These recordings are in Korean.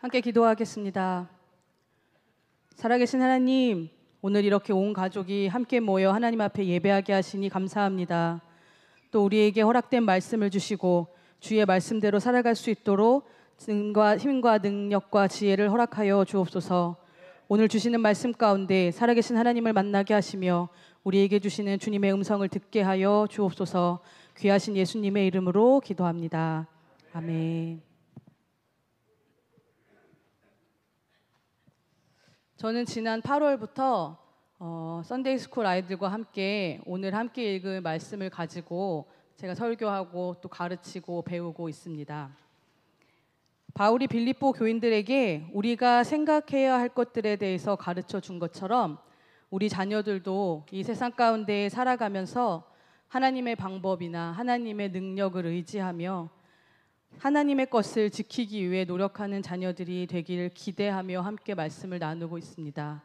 함께 기도하겠습니다. 살아계신 하나님, 오늘 이렇게 온 가족이 함께 모여 하나님 앞에 예배하게 하시니 감사합니다. 또 우리에게 허락된 말씀을 주시고 주의 말씀대로 살아갈 수 있도록 힘과 능력과 지혜를 허락하여 주옵소서. 오늘 주시는 말씀 가운데 살아계신 하나님을 만나게 하시며 우리에게 주시는 주님의 음성을 듣게 하여 주옵소서. 귀하신 예수님의 이름으로 기도합니다. 아멘. 저는 지난 8월부터 썬데이 스쿨 아이들과 함께 오늘 함께 읽을 말씀을 가지고 제가 설교하고 또 가르치고 배우고 있습니다. 바울이 빌립보 교인들에게 우리가 생각해야 할 것들에 대해서 가르쳐 준 것처럼 우리 자녀들도 이 세상 가운데 살아가면서 하나님의 방법이나 하나님의 능력을 의지하며 하나님의 것을 지키기 위해 노력하는 자녀들이 되기를 기대하며 함께 말씀을 나누고 있습니다.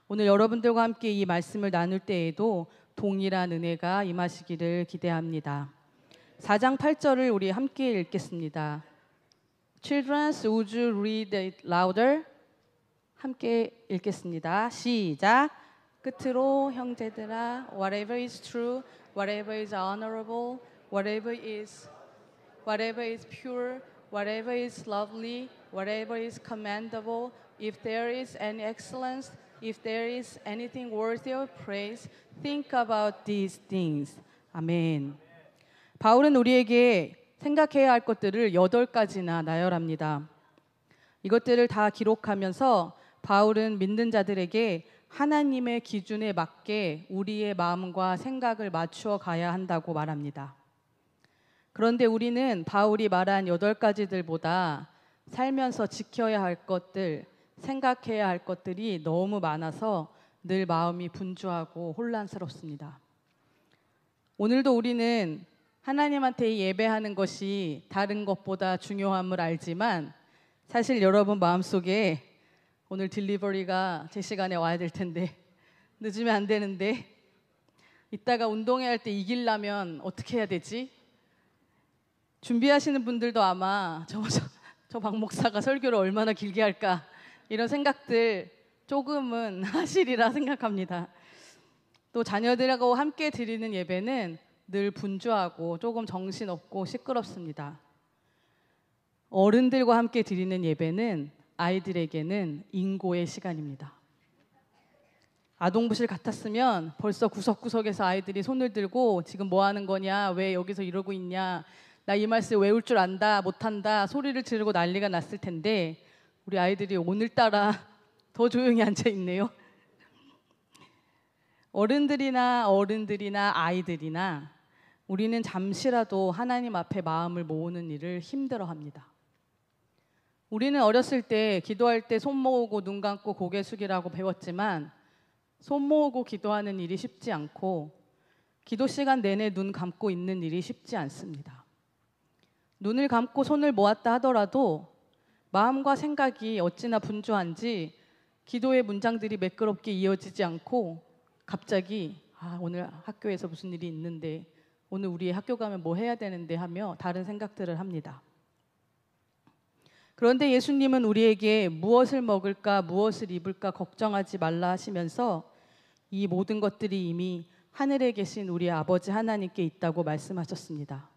오늘 여러분들과 함께 이 말씀을 나눌 때에도 동일한 은혜가 임하시기를 기대합니다. 4장 8절을 우리 함께 읽겠습니다. Children, would you read it louder? 함께 읽겠습니다. 시작. 끝으로 형제들아, whatever is true, whatever is honorable, whatever is pure, whatever is lovely, whatever is commendable, if there is any excellence, if there is anything worthy of praise, think about these things. 아멘. 바울은 우리에게 생각해야 할 것들을 8가지나 나열합니다. 이것들을 다 기록하면서 바울은 믿는 자들에게 하나님의 기준에 맞게 우리의 마음과 생각을 맞추어 가야 한다고 말합니다. 그런데 우리는 바울이 말한 8가지들보다 살면서 지켜야 할 것들, 생각해야 할 것들이 너무 많아서 늘 마음이 분주하고 혼란스럽습니다. 오늘도 우리는 하나님한테 예배하는 것이 다른 것보다 중요함을 알지만 사실 여러분 마음속에 오늘 딜리버리가 제 시간에 와야 될 텐데 늦으면 안 되는데 이따가 운동회 할 때 이기려면 어떻게 해야 되지? 준비하시는 분들도 아마 저 박 목사가 설교를 얼마나 길게 할까 이런 생각들 조금은 하시리라 생각합니다. 또 자녀들하고 함께 드리는 예배는 늘 분주하고 조금 정신없고 시끄럽습니다. 어른들과 함께 드리는 예배는 아이들에게는 인고의 시간입니다. 아동부실 같았으면 벌써 구석구석에서 아이들이 손을 들고 지금 뭐 하는 거냐, 왜 여기서 이러고 있냐, 나 이 말씀 외울 줄 안다, 못한다 소리를 지르고 난리가 났을 텐데 우리 아이들이 오늘따라 더 조용히 앉아 있네요. 어른들이나 아이들이나 우리는 잠시라도 하나님 앞에 마음을 모으는 일을 힘들어합니다. 우리는 어렸을 때 기도할 때 손 모으고 눈 감고 고개 숙이라고 배웠지만 손 모으고 기도하는 일이 쉽지 않고 기도 시간 내내 눈 감고 있는 일이 쉽지 않습니다. 눈을 감고 손을 모았다 하더라도 마음과 생각이 어찌나 분주한지 기도의 문장들이 매끄럽게 이어지지 않고 갑자기 오늘 학교에서 무슨 일이 있는데 오늘 우리 학교 가면 뭐 해야 되는데 하며 다른 생각들을 합니다. 그런데 예수님은 우리에게 무엇을 먹을까 무엇을 입을까 걱정하지 말라 하시면서 이 모든 것들이 이미 하늘에 계신 우리 아버지 하나님께 있다고 말씀하셨습니다.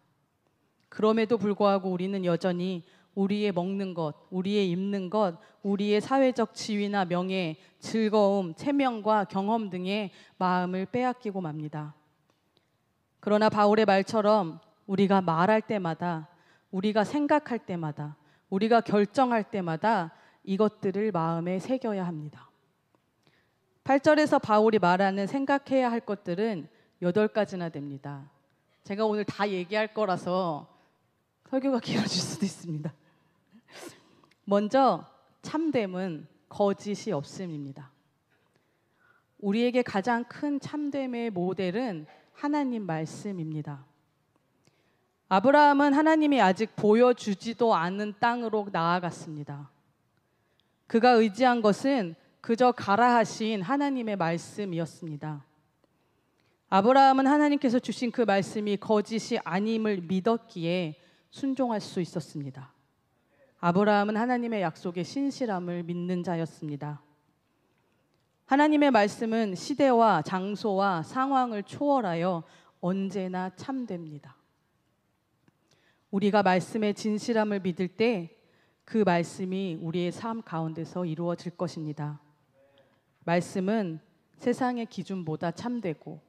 그럼에도 불구하고 우리는 여전히 우리의 먹는 것, 우리의 입는 것, 우리의 사회적 지위나 명예, 즐거움, 체면과 경험 등의 마음을 빼앗기고 맙니다. 그러나 바울의 말처럼 우리가 말할 때마다, 우리가 생각할 때마다, 우리가 결정할 때마다 이것들을 마음에 새겨야 합니다. 8절에서 바울이 말하는 생각해야 할 것들은 8가지나 됩니다. 제가 오늘 다 얘기할 거라서 설교가 길어질 수도 있습니다. 먼저 참됨은 거짓이 없음입니다. 우리에게 가장 큰 참됨의 모델은 하나님 말씀입니다. 아브라함은 하나님이 아직 보여주지도 않은 땅으로 나아갔습니다. 그가 의지한 것은 그저 가라 하신 하나님의 말씀이었습니다. 아브라함은 하나님께서 주신 그 말씀이 거짓이 아님을 믿었기에 순종할 수 있었습니다. 아브라함은 하나님의 약속의 신실함을 믿는 자였습니다. 하나님의 말씀은 시대와 장소와 상황을 초월하여 언제나 참됩니다. 우리가 말씀의 진실함을 믿을 때 그 말씀이 우리의 삶 가운데서 이루어질 것입니다. 말씀은 세상의 기준보다 참되고,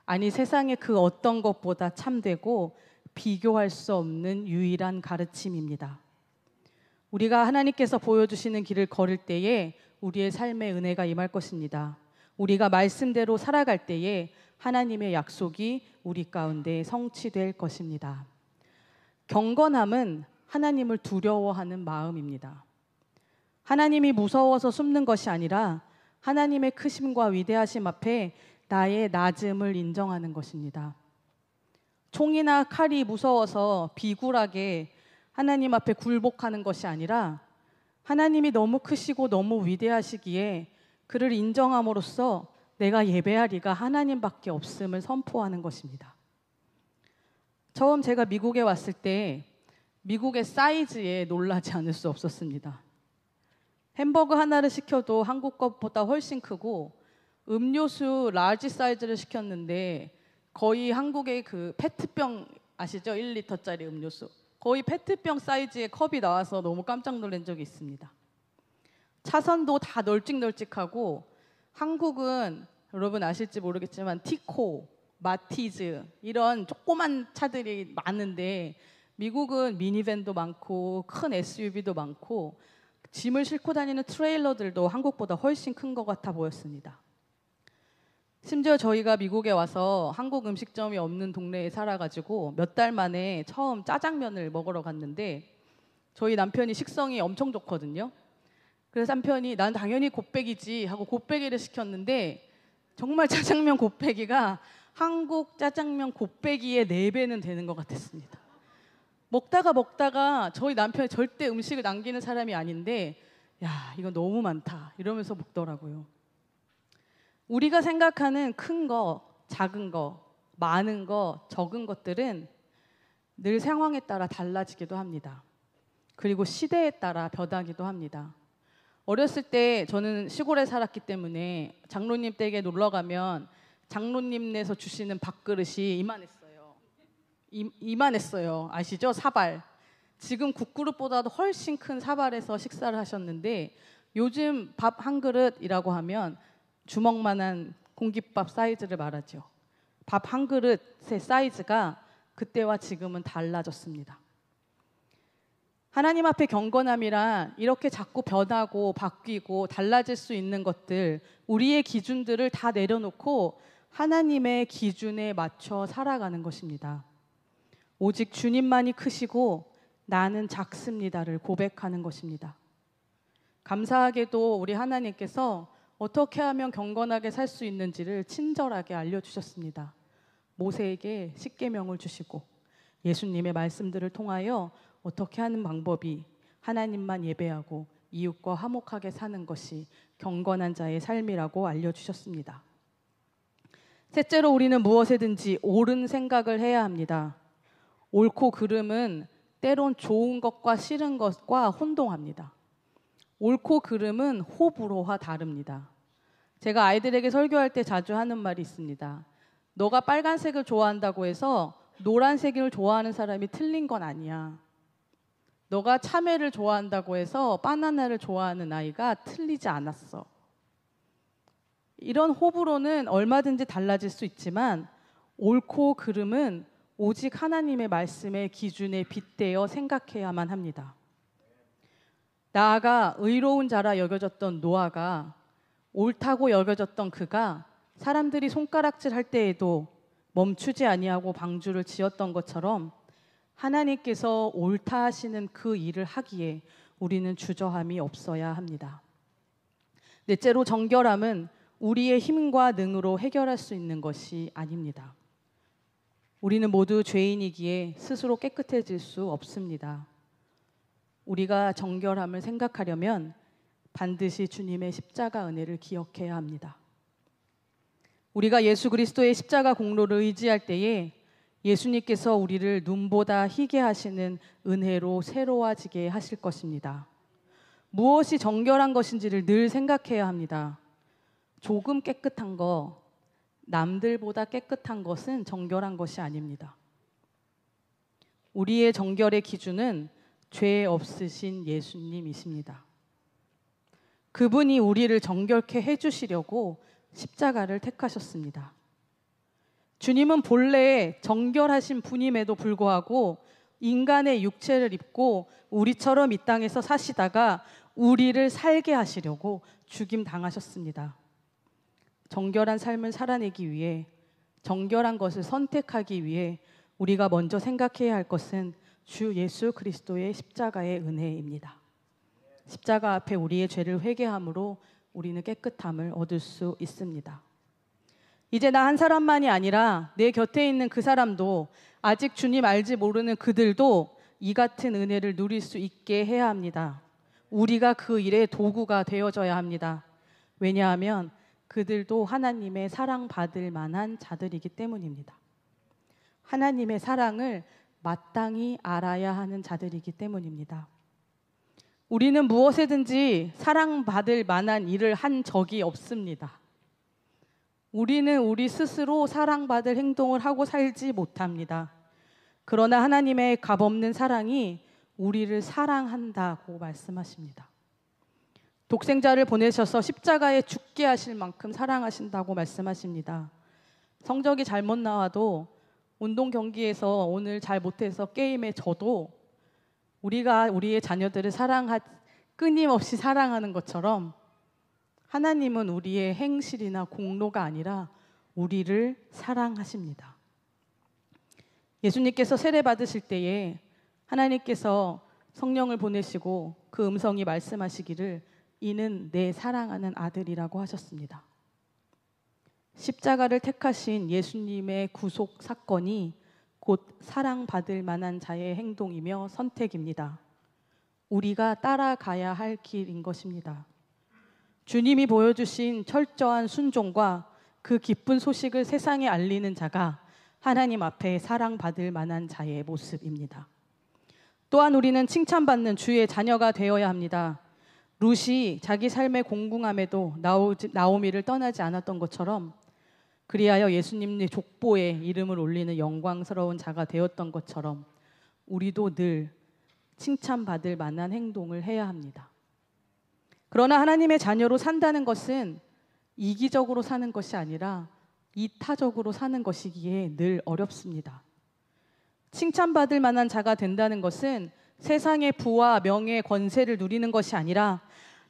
아니 세상의 그 어떤 것보다 참되고 비교할 수 없는 유일한 가르침입니다. 우리가 하나님께서 보여주시는 길을 걸을 때에 우리의 삶에 은혜가 임할 것입니다. 우리가 말씀대로 살아갈 때에 하나님의 약속이 우리 가운데 성취될 것입니다. 경건함은 하나님을 두려워하는 마음입니다. 하나님이 무서워서 숨는 것이 아니라 하나님의 크심과 위대하심 앞에 나의 낮음을 인정하는 것입니다. 총이나 칼이 무서워서 비굴하게 하나님 앞에 굴복하는 것이 아니라 하나님이 너무 크시고 너무 위대하시기에 그를 인정함으로써 내가 예배할 이가 하나님밖에 없음을 선포하는 것입니다. 처음 제가 미국에 왔을 때 미국의 사이즈에 놀라지 않을 수 없었습니다. 햄버거 하나를 시켜도 한국 것보다 훨씬 크고, 음료수 라지 사이즈를 시켰는데 거의 한국의 그 페트병 아시죠? 1리터짜리 음료수. 거의 페트병 사이즈의 컵이 나와서 너무 깜짝 놀란 적이 있습니다. 차선도 다 널찍널찍하고, 한국은 여러분 아실지 모르겠지만 티코, 마티즈 이런 조그만 차들이 많은데 미국은 미니밴도 많고 큰 SUV도 많고 짐을 싣고 다니는 트레일러들도 한국보다 훨씬 큰 것 같아 보였습니다. 심지어 저희가 미국에 와서 한국 음식점이 없는 동네에 살아가지고 몇 달 만에 처음 짜장면을 먹으러 갔는데, 저희 남편이 식성이 엄청 좋거든요. 그래서 남편이 난 당연히 곱빼기지 하고 곱빼기를 시켰는데 정말 짜장면 곱빼기가 한국 짜장면 곱빼기의 4배는 되는 것 같았습니다. 먹다가 저희 남편이 절대 음식을 남기는 사람이 아닌데, 야, 이거 너무 많다 이러면서 먹더라고요. 우리가 생각하는 큰 거, 작은 거, 많은 거, 적은 것들은 늘 상황에 따라 달라지기도 합니다. 그리고 시대에 따라 변하기도 합니다. 어렸을 때 저는 시골에 살았기 때문에 장로님 댁에 놀러 가면 장로님네서 주시는 밥그릇이 이만했어요. 이만했어요. 아시죠? 사발. 지금 국그릇보다도 훨씬 큰 사발에서 식사를 하셨는데, 요즘 밥 한 그릇이라고 하면 주먹만한 공깃밥 사이즈를 말하죠. 밥 한 그릇의 사이즈가 그때와 지금은 달라졌습니다. 하나님 앞에 경건함이란 이렇게 자꾸 변하고 바뀌고 달라질 수 있는 것들, 우리의 기준들을 다 내려놓고 하나님의 기준에 맞춰 살아가는 것입니다. 오직 주님만이 크시고 나는 작습니다를 고백하는 것입니다. 감사하게도 우리 하나님께서 어떻게 하면 경건하게 살 수 있는지를 친절하게 알려주셨습니다. 모세에게 십계명을 주시고 예수님의 말씀들을 통하여 어떻게 하는 방법이 하나님만 예배하고 이웃과 화목하게 사는 것이 경건한 자의 삶이라고 알려주셨습니다. 셋째로, 우리는 무엇에든지 옳은 생각을 해야 합니다. 옳고 그름은 때론 좋은 것과 싫은 것과 혼동합니다. 옳고 그름은 호불호와 다릅니다. 제가 아이들에게 설교할 때 자주 하는 말이 있습니다. 너가 빨간색을 좋아한다고 해서 노란색을 좋아하는 사람이 틀린 건 아니야. 너가 참외를 좋아한다고 해서 바나나를 좋아하는 아이가 틀리지 않았어. 이런 호불호는 얼마든지 달라질 수 있지만 옳고 그름은 오직 하나님의 말씀의 기준에 빗대어 생각해야만 합니다. 나아가 의로운 자라 여겨졌던 노아가, 옳다고 여겨졌던 그가 사람들이 손가락질할 때에도 멈추지 아니하고 방주를 지었던 것처럼 하나님께서 옳다 하시는 그 일을 하기에 우리는 주저함이 없어야 합니다. 넷째로, 정결함은 우리의 힘과 능으로 해결할 수 있는 것이 아닙니다. 우리는 모두 죄인이기에 스스로 깨끗해질 수 없습니다. 우리가 정결함을 생각하려면 반드시 주님의 십자가 은혜를 기억해야 합니다. 우리가 예수 그리스도의 십자가 공로를 의지할 때에 예수님께서 우리를 눈보다 희게 하시는 은혜로 새로워지게 하실 것입니다. 무엇이 정결한 것인지를 늘 생각해야 합니다. 조금 깨끗한 거, 남들보다 깨끗한 것은 정결한 것이 아닙니다. 우리의 정결의 기준은 죄 없으신 예수님이십니다. 그분이 우리를 정결케 해주시려고 십자가를 택하셨습니다. 주님은 본래 정결하신 분임에도 불구하고 인간의 육체를 입고 우리처럼 이 땅에서 사시다가 우리를 살게 하시려고 죽임 당하셨습니다. 정결한 삶을 살아내기 위해, 정결한 것을 선택하기 위해 우리가 먼저 생각해야 할 것은 주 예수 그리스도의 십자가의 은혜입니다. 십자가 앞에 우리의 죄를 회개함으로 우리는 깨끗함을 얻을 수 있습니다. 이제 나 한 사람만이 아니라 내 곁에 있는 그 사람도, 아직 주님 알지 모르는 그들도 이 같은 은혜를 누릴 수 있게 해야 합니다. 우리가 그 일의 도구가 되어져야 합니다. 왜냐하면 그들도 하나님의 사랑받을 만한 자들이기 때문입니다. 하나님의 사랑을 마땅히 알아야 하는 자들이기 때문입니다. 우리는 무엇에든지 사랑받을 만한 일을 한 적이 없습니다. 우리는 우리 스스로 사랑받을 행동을 하고 살지 못합니다. 그러나 하나님의 값없는 사랑이 우리를 사랑한다고 말씀하십니다. 독생자를 보내셔서 십자가에 죽게 하실 만큼 사랑하신다고 말씀하십니다. 성적이 잘못 나와도, 운동 경기에서 오늘 잘 못해서 게임에 져도 우리가 우리의 자녀들을 끊임없이 사랑하는 것처럼 하나님은 우리의 행실이나 공로가 아니라 우리를 사랑하십니다. 예수님께서 세례 받으실 때에 하나님께서 성령을 보내시고 그 음성이 말씀하시기를 이는 내 사랑하는 아들이라고 하셨습니다. 십자가를 택하신 예수님의 구속 사건이 곧 사랑받을 만한 자의 행동이며 선택입니다. 우리가 따라가야 할 길인 것입니다. 주님이 보여주신 철저한 순종과 그 기쁜 소식을 세상에 알리는 자가 하나님 앞에 사랑받을 만한 자의 모습입니다. 또한 우리는 칭찬받는 주의 자녀가 되어야 합니다. 룻이 자기 삶의 공공함에도 나오미를 떠나지 않았던 것처럼, 그리하여 예수님의 족보에 이름을 올리는 영광스러운 자가 되었던 것처럼 우리도 늘 칭찬받을 만한 행동을 해야 합니다. 그러나 하나님의 자녀로 산다는 것은 이기적으로 사는 것이 아니라 이타적으로 사는 것이기에 늘 어렵습니다. 칭찬받을 만한 자가 된다는 것은 세상의 부와 명예, 권세를 누리는 것이 아니라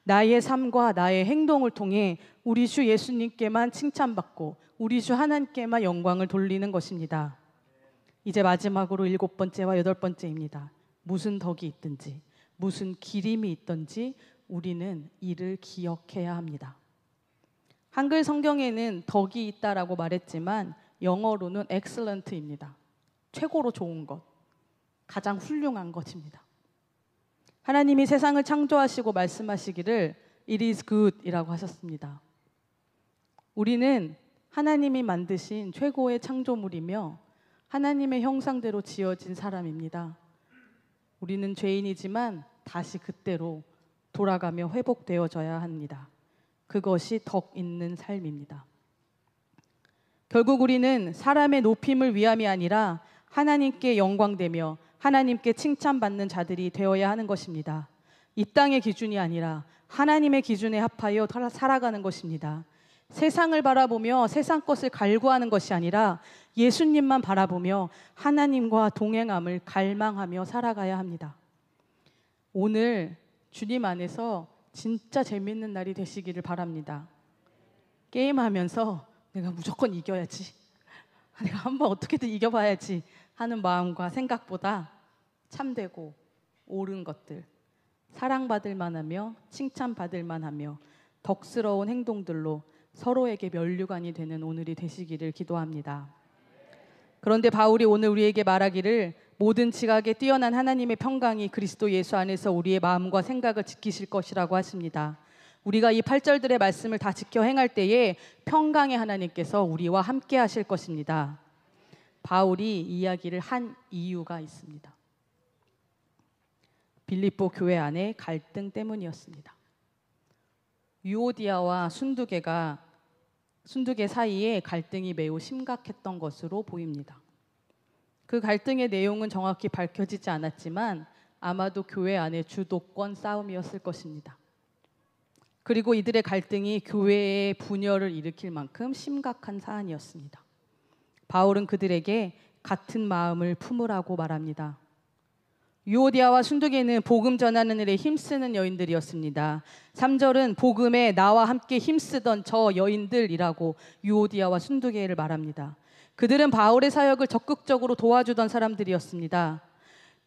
나의 삶과 나의 행동을 통해 우리 주 예수님께만 칭찬받고 우리 주 하나님께만 영광을 돌리는 것입니다. 이제 마지막으로 7번째와 8번째입니다. 무슨 덕이 있든지, 무슨 기림이 있든지 우리는 이를 기억해야 합니다. 한글 성경에는 덕이 있다라고 말했지만 영어로는 excellent입니다. 최고로 좋은 것, 가장 훌륭한 것입니다. 하나님이 세상을 창조하시고 말씀하시기를 it is good 이라고 하셨습니다. 우리는 하나님이 만드신 최고의 창조물이며 하나님의 형상대로 지어진 사람입니다. 우리는 죄인이지만 다시 그때로 돌아가며 회복되어져야 합니다. 그것이 덕 있는 삶입니다. 결국 우리는 사람의 높임을 위함이 아니라 하나님께 영광되며 하나님께 칭찬받는 자들이 되어야 하는 것입니다. 이 땅의 기준이 아니라 하나님의 기준에 합하여 살아가는 것입니다. 세상을 바라보며 세상 것을 갈구하는 것이 아니라 예수님만 바라보며 하나님과 동행함을 갈망하며 살아가야 합니다. 오늘 주님 안에서 진짜 재밌는 날이 되시기를 바랍니다. 게임하면서 내가 무조건 이겨야지, 내가 한번 어떻게든 이겨봐야지 하는 마음과 생각보다 참되고 옳은 것들, 사랑받을 만하며 칭찬받을 만하며 덕스러운 행동들로 서로에게 면류관이 되는 오늘이 되시기를 기도합니다. 그런데 바울이 오늘 우리에게 말하기를 모든 지각에 뛰어난 하나님의 평강이 그리스도 예수 안에서 우리의 마음과 생각을 지키실 것이라고 하십니다. 우리가 이 8절들의 말씀을 다 지켜 행할 때에 평강의 하나님께서 우리와 함께 하실 것입니다. 바울이 이야기를 한 이유가 있습니다. 빌립보 교회 안의 갈등 때문이었습니다. 유오디아와 순두계 사이에 갈등이 매우 심각했던 것으로 보입니다. 그 갈등의 내용은 정확히 밝혀지지 않았지만 아마도 교회 안의 주도권 싸움이었을 것입니다. 그리고 이들의 갈등이 교회의 분열을 일으킬 만큼 심각한 사안이었습니다. 바울은 그들에게 같은 마음을 품으라고 말합니다. 유오디아와 순두계는 복음 전하는 일에 힘쓰는 여인들이었습니다. 3절은 복음에 나와 함께 힘쓰던 저 여인들이라고 유오디아와 순두계를 말합니다. 그들은 바울의 사역을 적극적으로 도와주던 사람들이었습니다.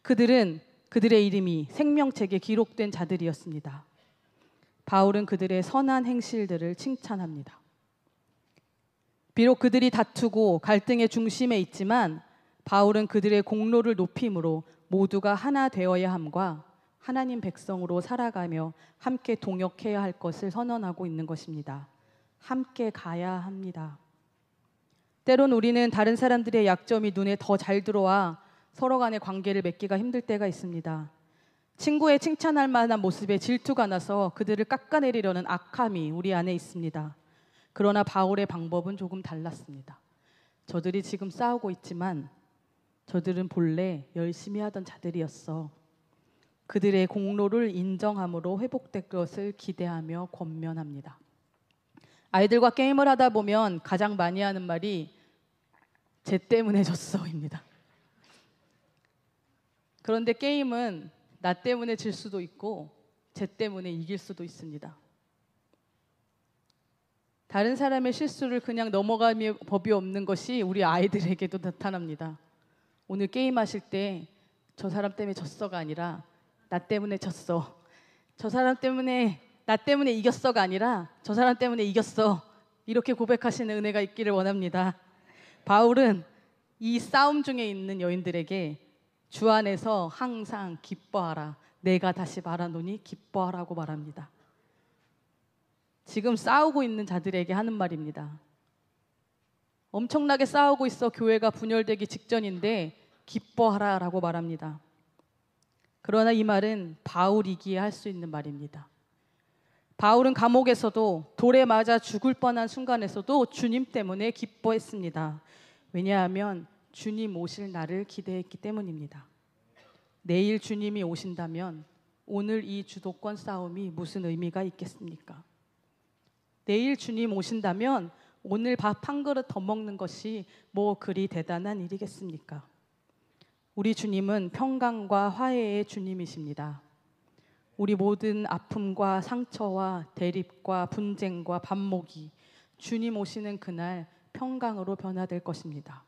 그들의 이름이 생명책에 기록된 자들이었습니다. 바울은 그들의 선한 행실들을 칭찬합니다. 비록 그들이 다투고 갈등의 중심에 있지만 바울은 그들의 공로를 높임으로 모두가 하나 되어야 함과 하나님 백성으로 살아가며 함께 동역해야 할 것을 선언하고 있는 것입니다. 함께 가야 합니다. 때론 우리는 다른 사람들의 약점이 눈에 더 잘 들어와 서로 간의 관계를 맺기가 힘들 때가 있습니다. 친구의 칭찬할 만한 모습에 질투가 나서 그들을 깎아내리려는 악함이 우리 안에 있습니다. 그러나 바울의 방법은 조금 달랐습니다. 저들이 지금 싸우고 있지만 저들은 본래 열심히 하던 자들이었어. 그들의 공로를 인정함으로 회복될 것을 기대하며 권면합니다. 아이들과 게임을 하다 보면 가장 많이 하는 말이 쟤 때문에 졌어입니다. 그런데 게임은 나 때문에 질 수도 있고 쟤 때문에 이길 수도 있습니다. 다른 사람의 실수를 그냥 넘어가며 법이 없는 것이 우리 아이들에게도 나타납니다. 오늘 게임하실 때 저 사람 때문에 졌어가 아니라 나 때문에 졌어. 저 사람 때문에 나 때문에 이겼어가 아니라 저 사람 때문에 이겼어. 이렇게 고백하시는 은혜가 있기를 원합니다. 바울은 이 싸움 중에 있는 여인들에게 주 안에서 항상 기뻐하라. 내가 다시 말하노니 기뻐하라고 말합니다. 지금 싸우고 있는 자들에게 하는 말입니다. 엄청나게 싸우고 있어 교회가 분열되기 직전인데 기뻐하라라고 말합니다. 그러나 이 말은 바울이기에 할 수 있는 말입니다. 바울은 감옥에서도 돌에 맞아 죽을 뻔한 순간에서도 주님 때문에 기뻐했습니다. 왜냐하면 주님 오실 날을 기대했기 때문입니다. 내일 주님이 오신다면 오늘 이 주도권 싸움이 무슨 의미가 있겠습니까? 내일 주님 오신다면 오늘 밥 한 그릇 더 먹는 것이 뭐 그리 대단한 일이겠습니까? 우리 주님은 평강과 화해의 주님이십니다. 우리 모든 아픔과 상처와 대립과 분쟁과 반목이 주님 오시는 그날 평강으로 변화될 것입니다.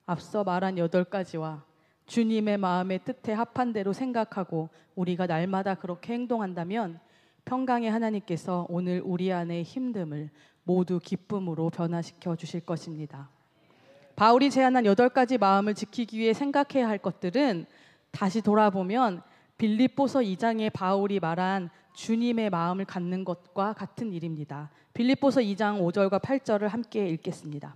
앞서 말한 8가지와 주님의 마음의 뜻에 합한 대로 생각하고 우리가 날마다 그렇게 행동한다면 평강의 하나님께서 오늘 우리 안의 힘듦을 모두 기쁨으로 변화시켜 주실 것입니다. 바울이 제안한 8가지 마음을 지키기 위해 생각해야 할 것들은 다시 돌아보면 빌립보서 2장에 바울이 말한 주님의 마음을 갖는 것과 같은 일입니다. 빌립보서 2장 5절과 8절을 함께 읽겠습니다.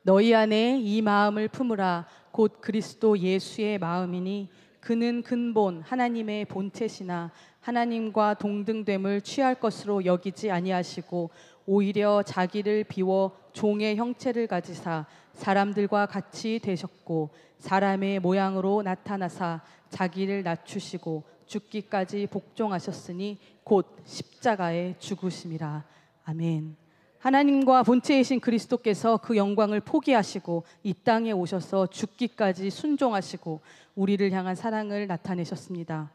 너희 안에 이 마음을 품으라. 곧 그리스도 예수의 마음이니 그는 근본 하나님의 본체시나 하나님과 동등됨을 취할 것으로 여기지 아니하시고 오히려 자기를 비워 종의 형체를 가지사 사람들과 같이 되셨고 사람의 모양으로 나타나사 자기를 낮추시고 죽기까지 복종하셨으니 곧 십자가에 죽으심이라. 아멘. 하나님과 본체이신 그리스도께서 그 영광을 포기하시고 이 땅에 오셔서 죽기까지 순종하시고 우리를 향한 사랑을 나타내셨습니다.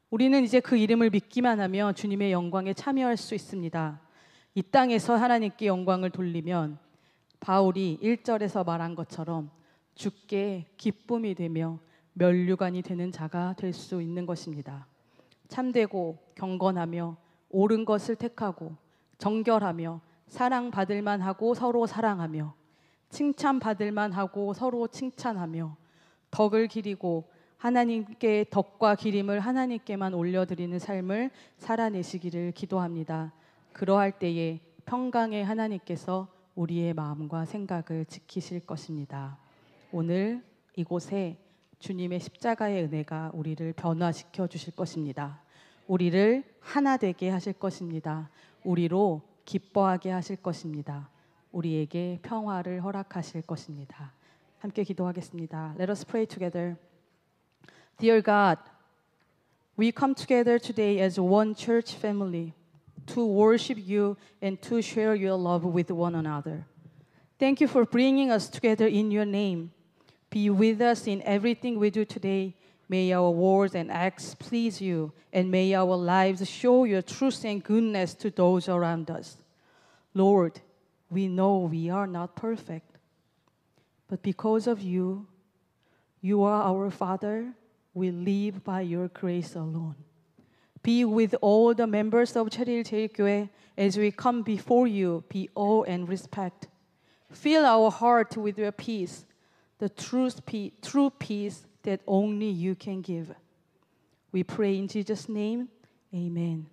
우리는 이제 그 이름을 믿기만 하면 주님의 영광에 참여할 수 있습니다. 이 땅에서 하나님께 영광을 돌리면 바울이 1절에서 말한 것처럼 주께 기쁨이 되며 면류관이 되는 자가 될 수 있는 것입니다. 참되고 경건하며 옳은 것을 택하고 정결하며 사랑받을 만하고 서로 사랑하며 칭찬받을 만하고 서로 칭찬하며 덕을 기리고 하나님께 덕과 기림을 하나님께만 올려드리는 삶을 살아내시기를 기도합니다. 그러할 때에 평강의 하나님께서 우리의 마음과 생각을 지키실 것입니다. 오늘 이곳에 주님의 십자가의 은혜가 우리를 변화시켜 주실 것입니다. 우리를 하나 되게 하실 것입니다. 우리로 기뻐하게 하실 것입니다. 우리에게 평화를 허락하실 것입니다. 함께 기도하겠습니다. Let us pray together. Dear God, we come together today as one church family to worship you and to share your love with one another. Thank you for bringing us together in your name. Be with us in everything we do today. May our words and acts please you, and may our lives show your truth and goodness to those around us. Lord, we know we are not perfect, but because of you, you are our Father. We live by your grace alone. Be with all the members of Cheryl 제일교회 as we come before you. Be awe and respect. Fill our heart with your peace, the true peace that only you can give. We pray in Jesus' name. Amen.